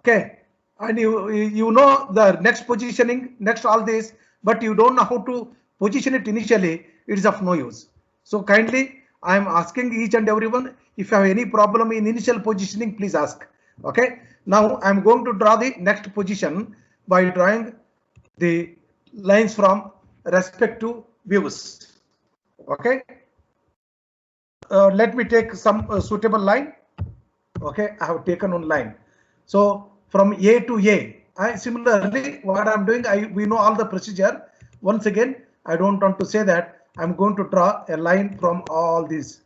Okay, and you know the next positioning, next all this, but you don't know how to position it initially. It is of no use. So kindly, I am asking each and everyone, if you have any problem in initial positioning, please ask. Okay, now I am going to draw the next position by drawing the lines from respective views. Okay, let me take some suitable line. Okay, I have taken one line. So from A to A, similarly what I'm doing, we know all the procedure. Once again, I don't want to say that. I'm going to draw a line from all these.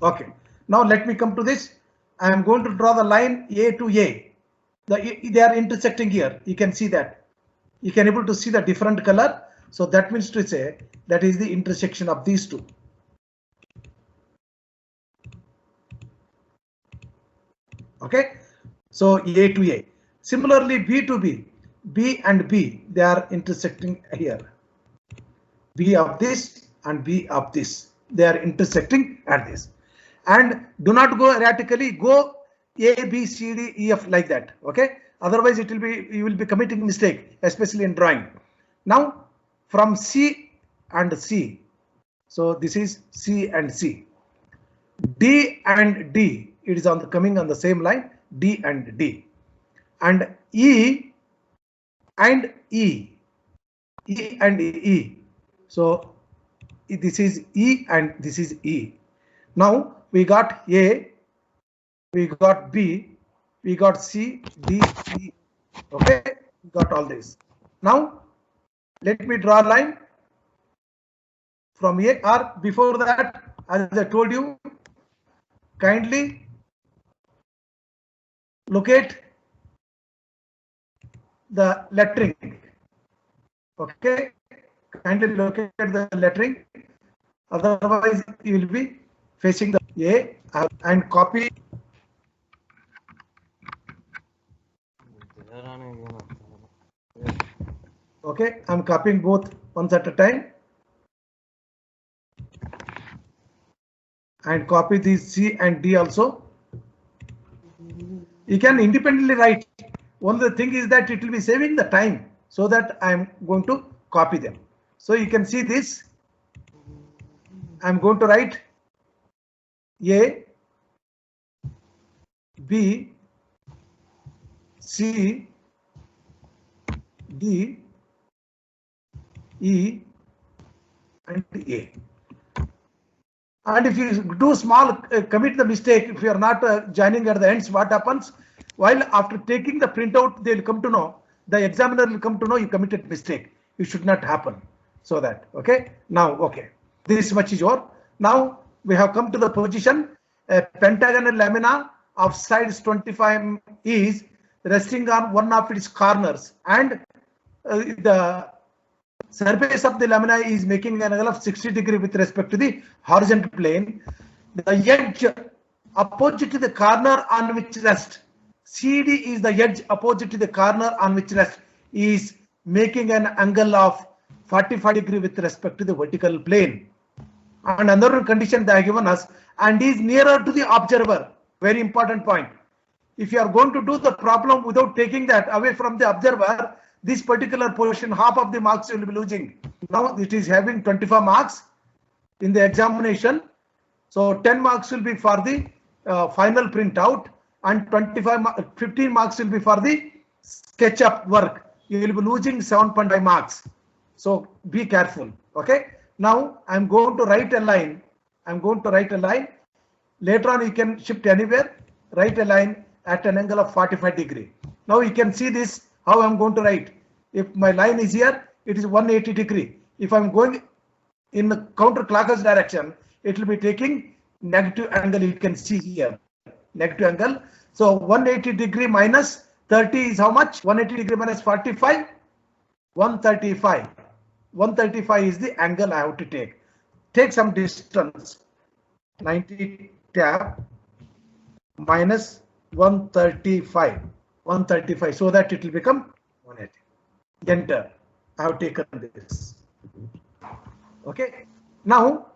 Okay, now let me come to this. I am going to draw the line A to A. They are intersecting here. You can see that. You can able to see the different color. So that means to say that is the intersection of these two. Okay, so A to A. Similarly, B to B, B and B, they are intersecting here. B of this and B of this, they are intersecting at this. And do not go erratically, go A, B, C, D, E, F like that. Okay, otherwise it will be, you will be committing mistake, especially in drawing. Now from C and C, so this is C and C. D and D, it is on the coming on the same line, D and D, and E and E, E and E. So this is E and this is E. Now we got A, we got B, we got C, D, E. Okay, we got all this. Now let me draw a line from A, or before that, as I told you, kindly locate the lettering. Okay, kindly locate the lettering, otherwise you will be facing the A and copy. Okay, I'm copying both once at a time and copy these C and D also. You can independently write. Only the thing is that it will be saving the time, so that I'm going to copy them. So you can see this. I'm going to write A, B, C, D, E, and A. And if you do small, commit the mistake, if you are not joining at the ends, what happens? While after taking the printout, they will come to know, the examiner will come to know you committed mistake. It should not happen. So that, okay. Now, okay, this much is over. Now we have come to the position. A pentagonal lamina of sides 25 is resting on one of its corners, and the surface of the lamina is making an angle of 60 degrees with respect to the horizontal plane. The edge opposite to the corner on which rest, CD is the edge opposite to the corner on which rest, is making an angle of 45 degrees with respect to the vertical plane. And another condition they have given us, and is nearer to the observer. Very important point. If you are going to do the problem without taking that away from the observer, this particular portion, half of the marks you will be losing. Now it is having 25 marks in the examination. So 10 marks will be for the final printout, and 15 marks will be for the SketchUp work. You will be losing 7.5 marks. So be careful. Okay. Now I'm going to write a line. I'm going to write a line. Later on you can shift anywhere. Write a line at an angle of 45 degrees. Now you can see this, how I'm going to write. If my line is here, it is 180 degrees. If I'm going in the counterclockwise direction, it will be taking negative angle. You can see here, negative angle. So 180 degree minus 30 is how much? 180 degree minus 45, 135. 135 is the angle I have to take. Take some distance, 90 tab minus 135, 135, so that it will become 180. Enter. I have taken this. Okay. Now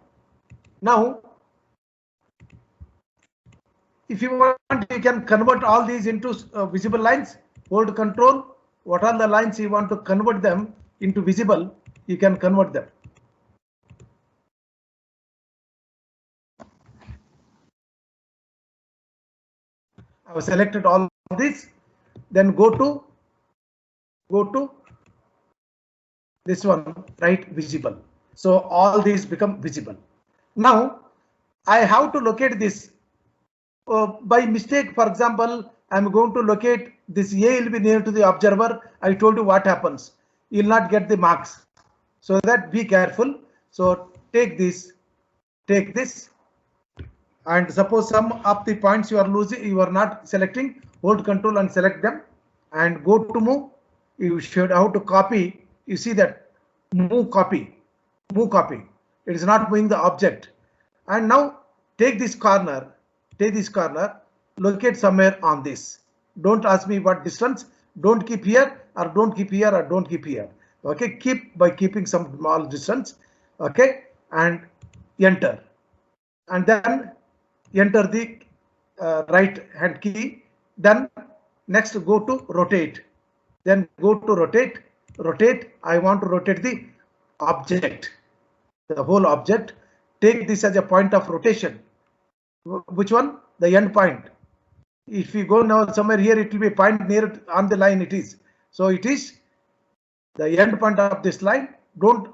if you want, you can convert all these into visible lines. Hold control. What are the lines you want to convert them into visible? You can convert them. I have selected all these. Then go to this one, right? Visible. So all these become visible. Now I have to locate this. By mistake, for example, I'm going to locate this A will be near to the observer. I told you what happens. You'll not get the marks. So that be careful. So take this, and suppose some of the points you are losing, you are not selecting, hold control and select them and go to move. You should have to copy. You see that move copy. It is not moving the object. And now take this corner, locate somewhere on this. Don't ask me what distance. Don't keep here or don't keep here or don't keep here. Okay, keep by keeping some small distance. Okay, and enter. And then enter the right hand key. Then next go to rotate. Then go to rotate. I want to rotate the object, the whole object. Take this as a point of rotation. Which one? The end point. If you go now somewhere here, it will be a point near on the line. It is. So it is the end point of this line. Don't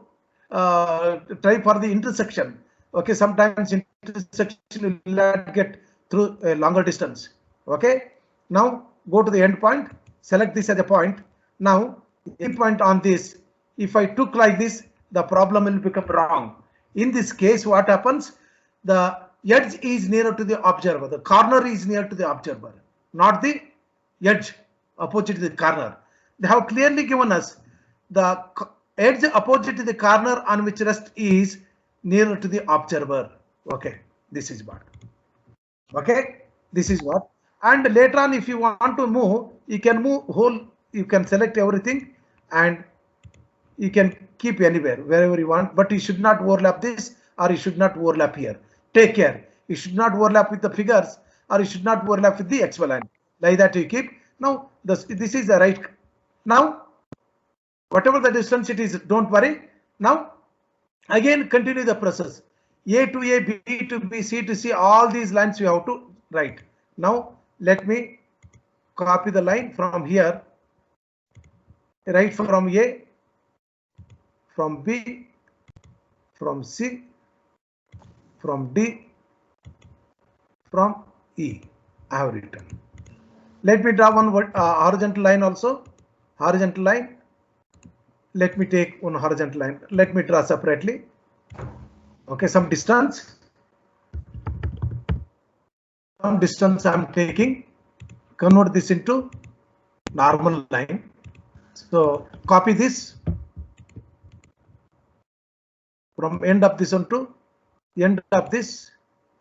try for the intersection. Okay, sometimes intersection will not get through a longer distance. Okay, now go to the end point, select this as a point. Now end point on this, if I took like this, the problem will become wrong. In this case, what happens? The edge is nearer to the observer, the corner is near to the observer, not the edge opposite to the corner. They have clearly given us the edge opposite to the corner on which rest is nearer to the observer. Okay, this is what. Okay, this is what. And later on, if you want to move, you can move whole. You can select everything, and you can keep anywhere, wherever you want. But you should not overlap this, or you should not overlap here. Take care. You should not overlap with the figures, or you should not overlap with the XY line. Like that you keep. Now this is the right. Now whatever the distance it is, don't worry. Now again continue the process. A to A, B to B, C to C, all these lines you have to write. Now let me copy the line from here. Right from A, from B, from C, from D, from E. I have written. Let me draw one horizontal line also. Horizontal line. Let me take one horizontal line. Let me draw separately. Okay, some distance. Some distance I am taking. Convert this into normal line. So copy this from end of this one to end of this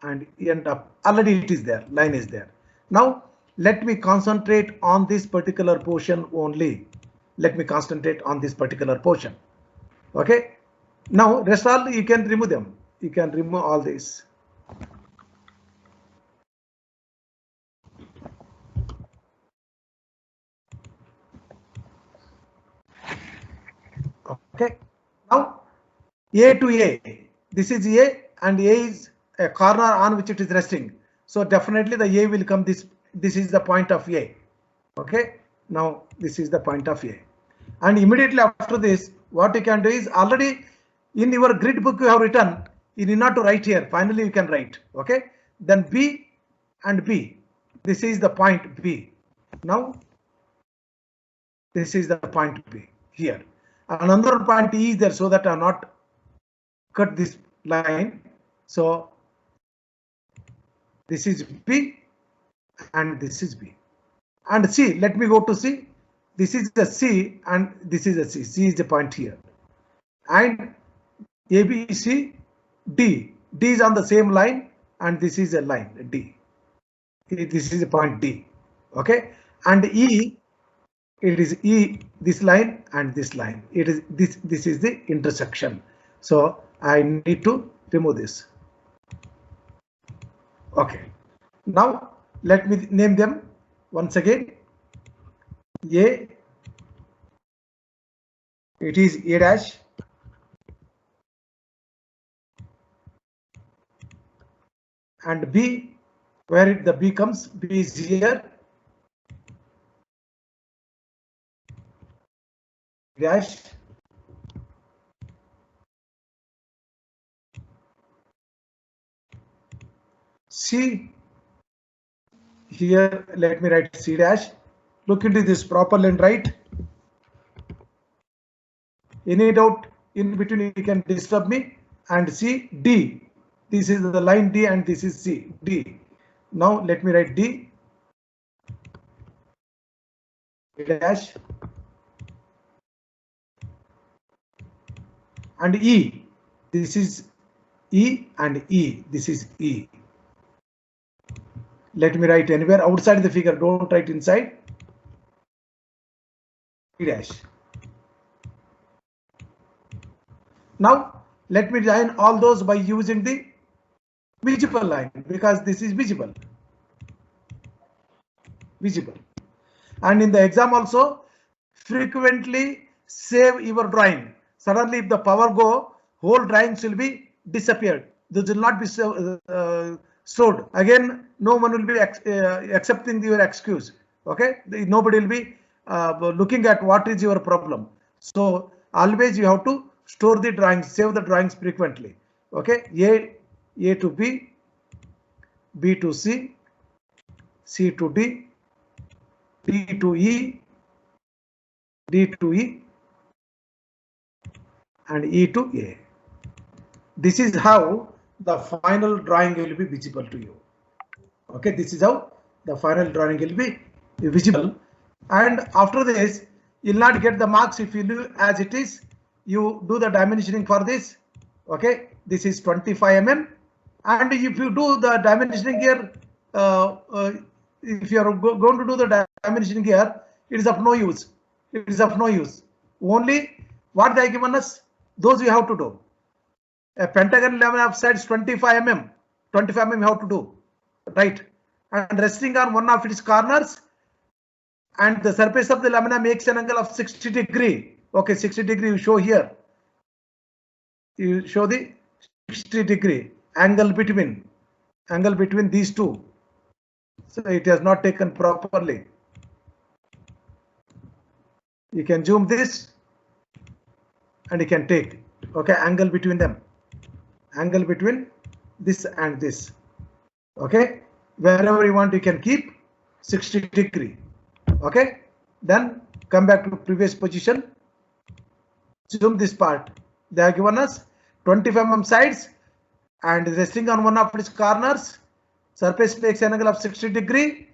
and end up. Already it is there. Line is there. Now let me concentrate on this particular portion only. Let me concentrate on this particular portion. Okay. Now rest all you can remove them. You can remove all these. Okay. Now A to A. This is A and A is a corner on which it is resting. So definitely the A will come this. This is the point of A. Okay. Now this is the point of A. And immediately after this, what you can do is already in your grid book you have written. You need not to write here. Finally you can write. Okay. Then B and B. This is the point B. Now this is the point B here. Another point E is there, so that I not cut this line. So this is B and this is B. And C, let me go to C. This is the C and this is the C. C is the point here. And A, B, C, D. D is on the same line and this is a line D. This is a point D. Okay. And E, it is E, this line and this line. It is this is the intersection. So I need to remove this. Okay. Now Let me name them once again. A, it is A dash. And B, where the B comes, B is here. Dash. C, here let me write C dash. Look into this properly and write. Any doubt in between, you can disturb me. And C, D. This is the line D and this is C, D. Now let me write D dash and E. This is E and E. This is E. Let me write anywhere outside the figure. Don't write inside. E dash. Now let me join all those by using the visible line, because this is visible. And in the exam also, frequently save your drawing. Suddenly if the power go, whole drawings will be disappeared. This will not be stored. Again, no one will be accepting your excuse. Okay, nobody will be looking at what is your problem. So always you have to store the drawings, save the drawings frequently. Okay, A to B, B to C, C to D, D to E, D to E, and E to A. This is how the final drawing will be visible to you. Okay, this is how the final drawing will be visible. And after this, you'll not get the marks if you do as it is. You do the dimensioning for this. Okay, this is 25 mm. And if you do the dimensioning here, if you are going to do the dimensioning here, it is of no use. It is of no use. Only what they have given us, those we have to do. A pentagon lamina of sides 25 mm. 25 mm you have to do, right? And resting on one of its corners, and the surface of the lamina makes an angle of 60 degree. Okay, 60 degree you show here. You show the 60 degree angle between these two. So it has not taken properly. You can zoom this and you can take, okay, angle between them, angle between this and this. Okay, wherever you want you can keep 60 degree. Okay, then come back to previous position. Zoom this part. They have given us 25 mm sides and resting on one of its corners. Surface makes an angle of 60 degree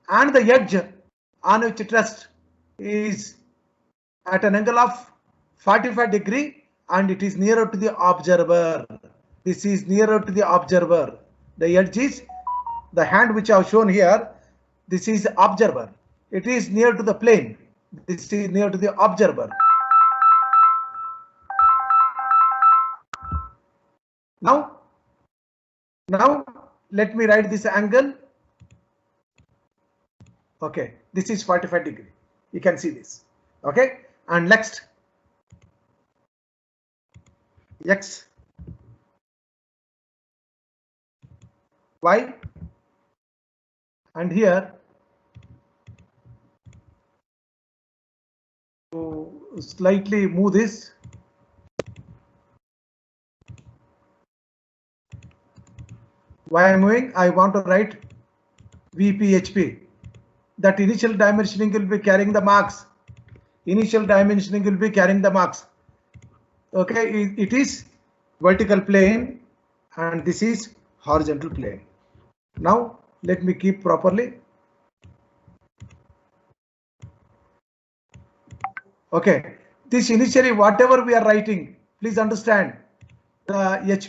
and the edge on which it rests is at an angle of 45 degree and it is nearer to the observer. This is nearer to the observer. The edge is the hand which I have shown here. This is observer. It is near to the plane. This is near to the observer. Now let me write this angle. Okay, this is 45 degree. You can see this. Okay, and next X, Y, and here to slightly move this. Why I'm moving? I want to write VPHP. That initial dimensioning will be carrying the marks. Initial dimensioning will be carrying the marks. Okay, it is vertical plane and this is horizontal plane. Now let me keep properly. Okay, this initially whatever we are writing, please understand the